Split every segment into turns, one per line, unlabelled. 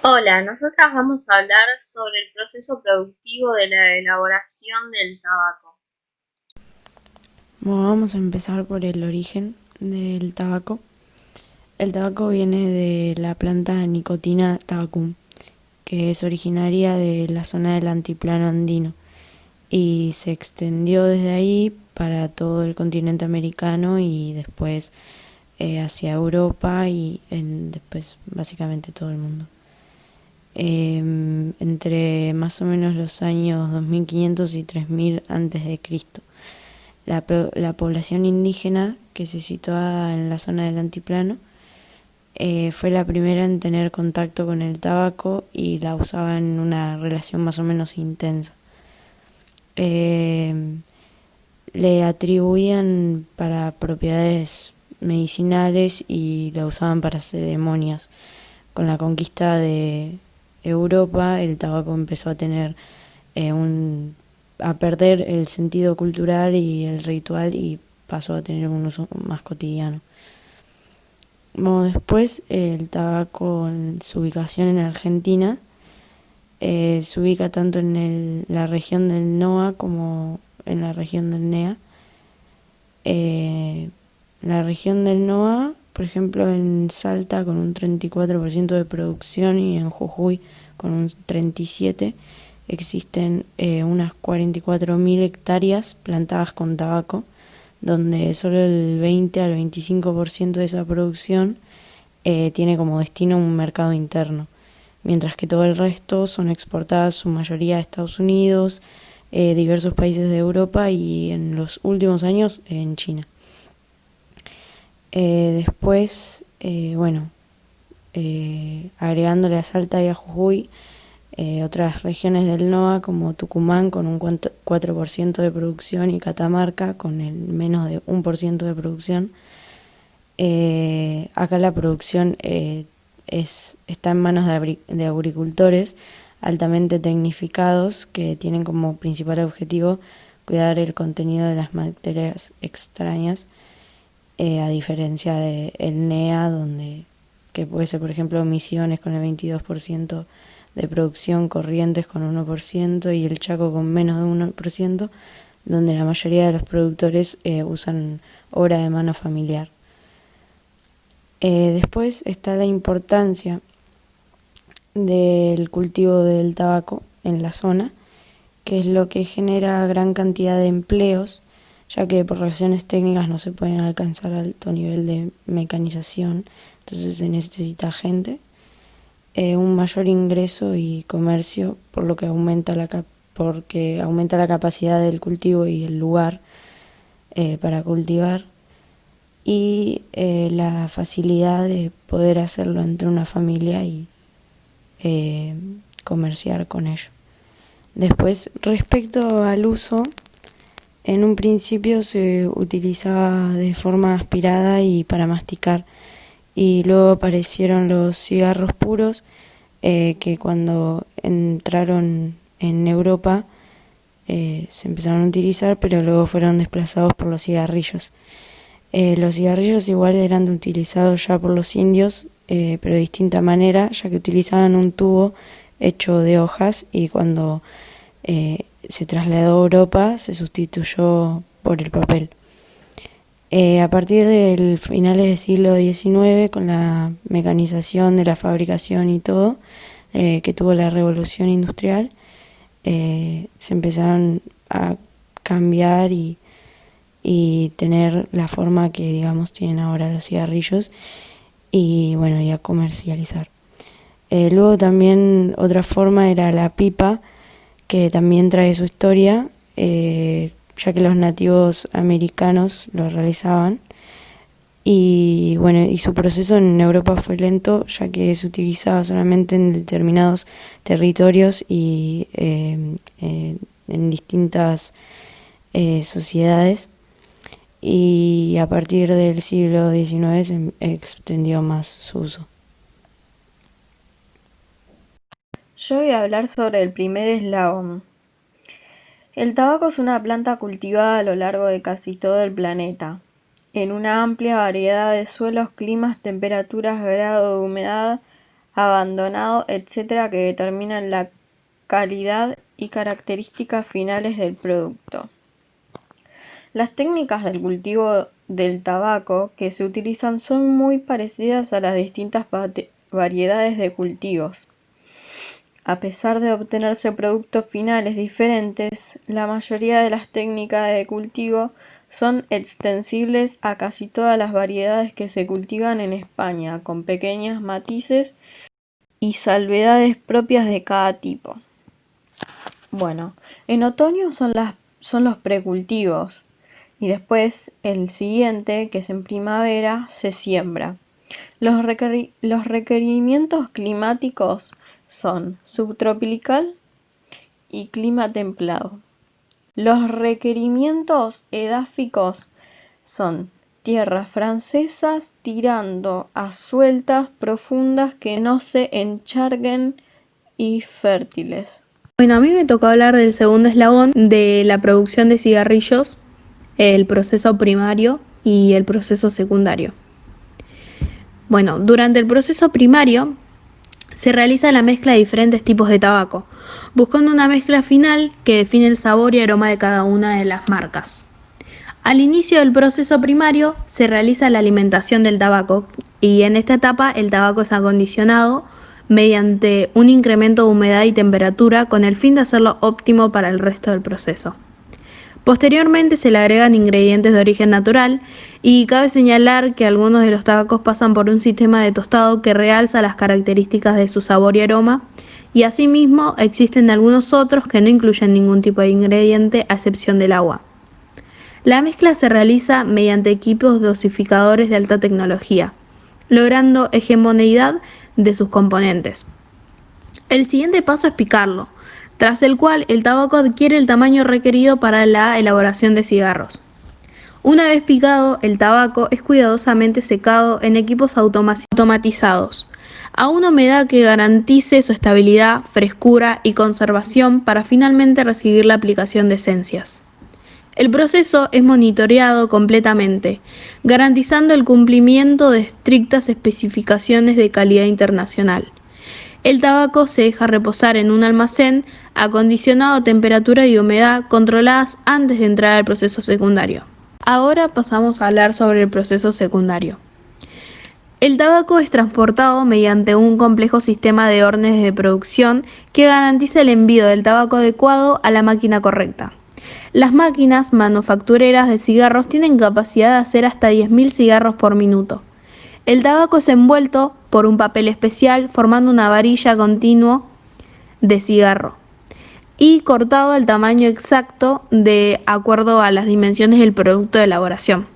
Hola, nosotras vamos a hablar sobre el proceso productivo de la elaboración del tabaco.
Bueno, vamos a empezar por el origen del tabaco. El tabaco viene de la planta Nicotina tabacum, que es originaria de la zona del antiplano andino y se extendió desde ahí para todo el continente americano y después hacia Europa y después básicamente todo el mundo. Entre más o menos los años 2500 y 3000 antes de Cristo. La población indígena que se situaba en la zona del antiplano fue la primera en tener contacto con el tabaco y la usaba en una relación más o menos intensa. Eh, Le atribuían para propiedades medicinales y la usaban para ceremonias. Con la conquista de Europa, el tabaco empezó a tener a perder el sentido cultural y el ritual y pasó a tener un uso más cotidiano. Bueno, después el tabaco en su ubicación en Argentina se ubica tanto en la región del NOA como en la región del NEA. En la región del NOA, por ejemplo, en Salta con un 34% de producción y en Jujuy con un 37%, existen unas 44.000 hectáreas plantadas con tabaco, donde solo el 20 al 25% de esa producción tiene como destino un mercado interno, mientras que todo el resto son exportadas su mayoría a Estados Unidos, diversos países de Europa y en los últimos años en China. Después, bueno, agregándole a Salta y a Jujuy, otras regiones del NOA como Tucumán con un 4% de producción y Catamarca con el menos de 1% de producción. Acá la producción está en manos de agricultores altamente tecnificados que tienen como principal objetivo cuidar el contenido de las materias extrañas, a diferencia del NEA, donde que puede ser, por ejemplo, Misiones con el 22% de producción, Corrientes con 1% y el Chaco con menos de 1%, donde la mayoría de los productores usan obra de mano familiar. Después está la importancia del cultivo del tabaco en la zona, que es lo que genera gran cantidad de empleos, ya que por razones técnicas no se pueden alcanzar alto nivel de mecanización, entonces se necesita gente, un mayor ingreso y comercio, por lo que porque aumenta la capacidad del cultivo y el lugar para cultivar y la facilidad de poder hacerlo entre una familia y eh, comerciar con ello. Después, respecto al uso, en un principio se utilizaba de forma aspirada y para masticar, y luego aparecieron los cigarros puros, que cuando entraron en Europa se empezaron a utilizar, pero luego fueron desplazados por los cigarrillos. Los cigarrillos igual eran utilizados ya por los indios, pero de distinta manera, ya que utilizaban un tubo hecho de hojas y cuando se trasladó a Europa se sustituyó por el papel. A partir del finales del siglo XIX, con la mecanización de la fabricación y todo, que tuvo la revolución industrial, se empezaron a cambiar y tener la forma que digamos tienen ahora los cigarrillos y bueno, y a comercializar. Luego también otra forma era la pipa, que también trae su historia, ya que los nativos americanos lo realizaban. Y bueno, y su proceso en Europa fue lento, ya que se utilizaba solamente en determinados territorios y en distintas sociedades. Y a partir del siglo XIX se extendió más su uso.
Yo voy a hablar sobre el primer eslabón. El tabaco es una planta cultivada a lo largo de casi todo el planeta, en una amplia variedad de suelos, climas, temperaturas, grado de humedad, abandonado, etc., que determinan la calidad y características finales del producto. Las técnicas del cultivo del tabaco que se utilizan son muy parecidas a las distintas variedades de cultivos. A pesar de obtenerse productos finales diferentes, la mayoría de las técnicas de cultivo son extensibles a casi todas las variedades que se cultivan en España, con pequeños matices y salvedades propias de cada tipo. Bueno, en otoño son los precultivos y después el siguiente, que es en primavera, se siembra. Los requerimientos climáticos son subtropical y clima templado. Los requerimientos edáficos son tierras francesas tirando a sueltas profundas que no se encharguen y fértiles.
Bueno, a mí me tocó hablar del segundo eslabón de la producción de cigarrillos, el proceso primario y el proceso secundario. Bueno, durante el proceso primario se realiza la mezcla de diferentes tipos de tabaco, buscando una mezcla final que define el sabor y aroma de cada una de las marcas. Al inicio del proceso primario se realiza la alimentación del tabaco y en esta etapa el tabaco es acondicionado mediante un incremento de humedad y temperatura con el fin de hacerlo óptimo para el resto del proceso. Posteriormente se le agregan ingredientes de origen natural y cabe señalar que algunos de los tabacos pasan por un sistema de tostado que realza las características de su sabor y aroma, y asimismo existen algunos otros que no incluyen ningún tipo de ingrediente a excepción del agua. La mezcla se realiza mediante equipos dosificadores de alta tecnología, logrando hegemoneidad de sus componentes. El siguiente paso es picarlo, tras el cual el tabaco adquiere el tamaño requerido para la elaboración de cigarros. Una vez picado, el tabaco es cuidadosamente secado en equipos automatizados, a una humedad que garantice su estabilidad, frescura y conservación para finalmente recibir la aplicación de esencias. El proceso es monitoreado completamente, garantizando el cumplimiento de estrictas especificaciones de calidad internacional. El tabaco se deja reposar en un almacén acondicionado a temperatura y humedad controladas antes de entrar al proceso secundario. Ahora pasamos a hablar sobre el proceso secundario. El tabaco es transportado mediante un complejo sistema de órdenes de producción que garantiza el envío del tabaco adecuado a la máquina correcta. Las máquinas manufactureras de cigarros tienen capacidad de hacer hasta 10.000 cigarros por minuto. El tabaco es envuelto por un papel especial formando una varilla continua de cigarro y cortado al tamaño exacto de acuerdo a las dimensiones del producto de elaboración.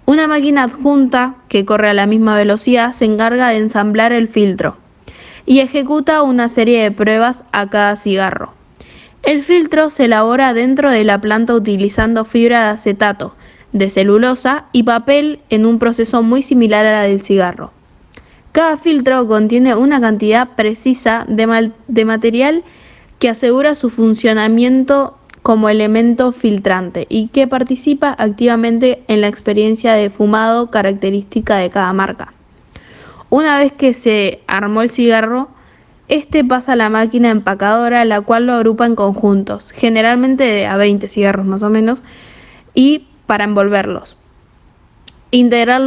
Una máquina adjunta que corre a la misma velocidad se encarga de ensamblar el filtro y ejecuta una serie de pruebas a cada cigarro. El filtro se elabora dentro de la planta utilizando fibra de acetato, de celulosa y papel en un proceso muy similar a la del cigarro. Cada filtro contiene una cantidad precisa de material que asegura su funcionamiento como elemento filtrante y que participa activamente en la experiencia de fumado característica de cada marca. Una vez que se armó el cigarro, este pasa a la máquina empacadora, la cual lo agrupa en conjuntos, generalmente a 20 cigarros más o menos, y para envolverlos. Integrar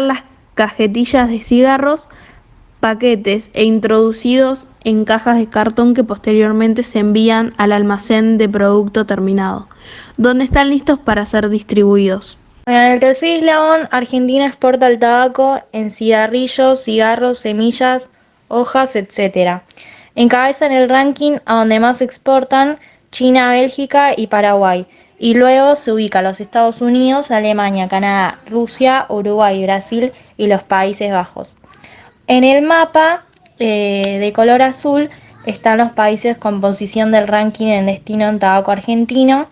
las cajetillas de cigarros, paquetes e introducidos en cajas de cartón que posteriormente se envían al almacén de producto terminado, donde están listos para ser distribuidos.
En el tercer eslabón, Argentina exporta el tabaco en cigarrillos, cigarros, semillas, hojas, etc. Encabezan el ranking a donde más exportan China, Bélgica y Paraguay. Y luego se ubica los Estados Unidos, Alemania, Canadá, Rusia, Uruguay, Brasil y los Países Bajos. En el mapa de color azul están los países con posición del ranking en destino en tabaco argentino,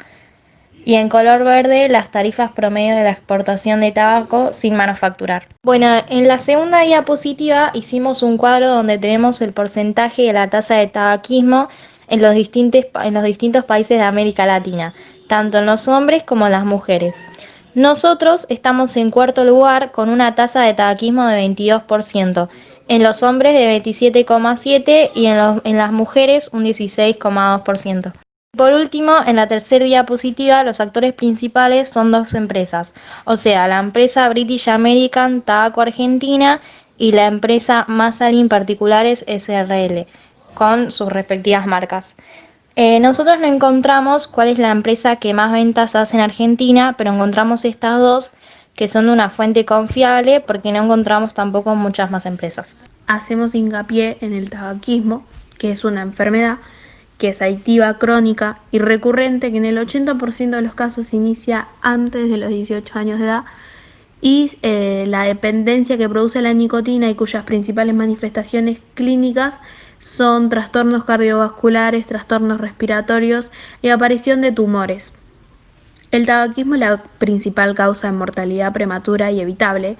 y en color verde las tarifas promedio de la exportación de tabaco sin manufacturar. Bueno, en la segunda diapositiva hicimos un cuadro donde tenemos el porcentaje de la tasa de tabaquismo en los distintos países de América Latina, tanto en los hombres como en las mujeres. Nosotros estamos en cuarto lugar con una tasa de tabaquismo de 22%, en los hombres de 27,7% y en las mujeres un 16,2%. Por último, en la tercera diapositiva, los actores principales son dos empresas, o sea, la empresa British American Tobacco Argentina y la empresa Masalin Particulares SRL, con sus respectivas marcas. Nosotros no encontramos cuál es la empresa que más ventas hace en Argentina, pero encontramos estas dos que son de una fuente confiable porque no encontramos tampoco muchas más empresas.
Hacemos hincapié en el tabaquismo, que es una enfermedad que es adictiva, crónica y recurrente, que en el 80% de los casos se inicia antes de los 18 años de edad, y la dependencia que produce la nicotina y cuyas principales manifestaciones clínicas son trastornos cardiovasculares, trastornos respiratorios y aparición de tumores. El tabaquismo es la principal causa de mortalidad prematura y evitable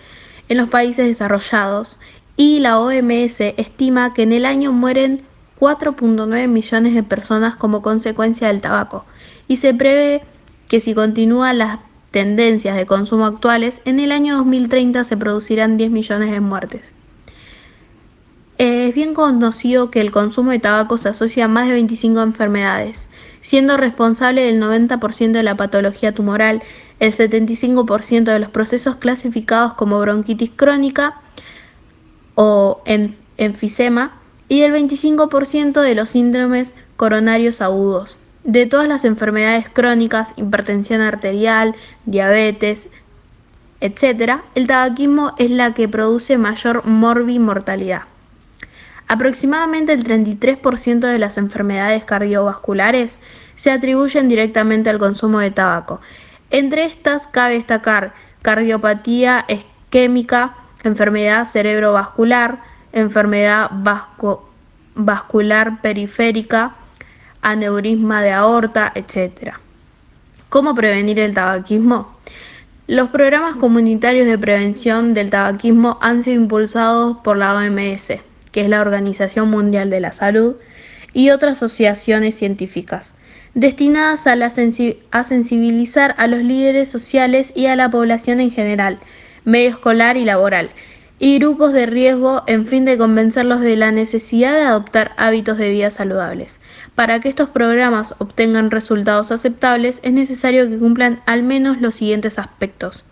en los países desarrollados, y la OMS estima que en el año mueren 4.9 millones de personas como consecuencia del tabaco, y se prevé que si continúan las tendencias de consumo actuales, en el año 2030 se producirán 10 millones de muertes. Es bien conocido que el consumo de tabaco se asocia a más de 25 enfermedades, siendo responsable del 90% de la patología tumoral, el 75% de los procesos clasificados como bronquitis crónica o enfisema y el 25% de los síndromes coronarios agudos. De todas las enfermedades crónicas, hipertensión arterial, diabetes, etc., el tabaquismo es la que produce mayor morbimortalidad. Aproximadamente el 33% de las enfermedades cardiovasculares se atribuyen directamente al consumo de tabaco. Entre estas cabe destacar cardiopatía isquémica, enfermedad cerebrovascular, enfermedad vascular periférica, aneurisma de aorta, etc. ¿Cómo prevenir el tabaquismo? Los programas comunitarios de prevención del tabaquismo han sido impulsados por la OMS, que es la Organización Mundial de la Salud, y otras asociaciones científicas, destinadas a sensibilizar a los líderes sociales y a la población en general, medio escolar y laboral, y grupos de riesgo, en fin de convencerlos de la necesidad de adoptar hábitos de vida saludables. Para que estos programas obtengan resultados aceptables, es necesario que cumplan al menos los siguientes aspectos: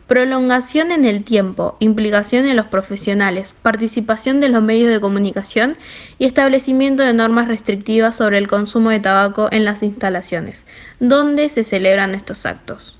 prolongación en el tiempo, implicación en los profesionales, participación de los medios de comunicación y establecimiento de normas restrictivas sobre el consumo de tabaco en las instalaciones donde se celebran estos actos.